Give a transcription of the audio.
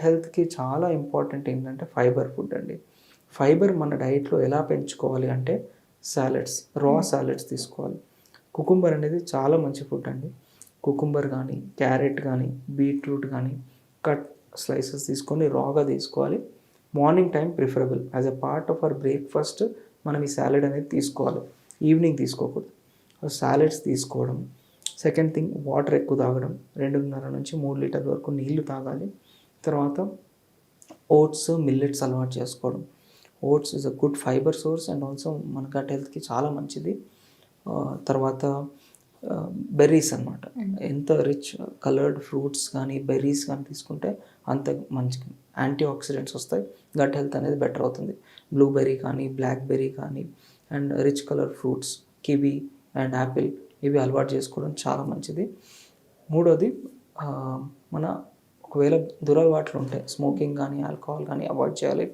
హెల్త్కి చాలా ఇంపార్టెంట్ ఏంటంటే ఫైబర్ ఫుడ్ అండి. ఫైబర్ మన డైట్లో ఎలా పెంచుకోవాలి అంటే సాలెడ్స్, రా సాలెడ్స్ తీసుకోవాలి. కుకుంబర్ అనేది చాలా మంచి ఫుడ్ అండి. కుకుంబర్ కానీ, క్యారెట్ కానీ, బీట్రూట్ కానీ కట్ స్లైసెస్ తీసుకొని రాగా తీసుకోవాలి. Morning time preferable. As a part of our breakfast మనం ఈ సాలెడ్ అనేది తీసుకోవాలి. ఈవినింగ్ తీసుకోకూడదు. సాలెడ్స్ తీసుకోవడం. సెకండ్ థింగ్ వాటర్ ఎక్కువ తాగడం. 2.5 నుంచి 3 లీటర్ల వరకు నీళ్లు తాగాలి. తర్వాత ఓట్స్, మిల్లెట్స్ అలవాటు చేసుకోవడం. Oats is a good fibre source and also మన గట్ హెల్త్కి చాలా మంచిది. తర్వాత బెర్రీస్ అనమాట. ఎంత రిచ్ కలర్డ్ ఫ్రూట్స్ కానీ బెర్రీస్ కానీ తీసుకుంటే అంత మంచి యాంటీ ఆక్సిడెంట్స్ వస్తాయి. గట్ హెల్త్ అనేది బెటర్ అవుతుంది. బ్లూబెర్రీ కానీ, బ్లాక్బెర్రీ కానీ and rich colour fruits, kiwi and apple ఇవి అలవాటు చేసుకోవడం చాలా మంచిది. మూడోది మన ఒకవేళ దురలవాట్లు ఉంటాయి, స్మోకింగ్ కానీ ఆల్కహాల్ కానీ అవాయిడ్ చేయాలి.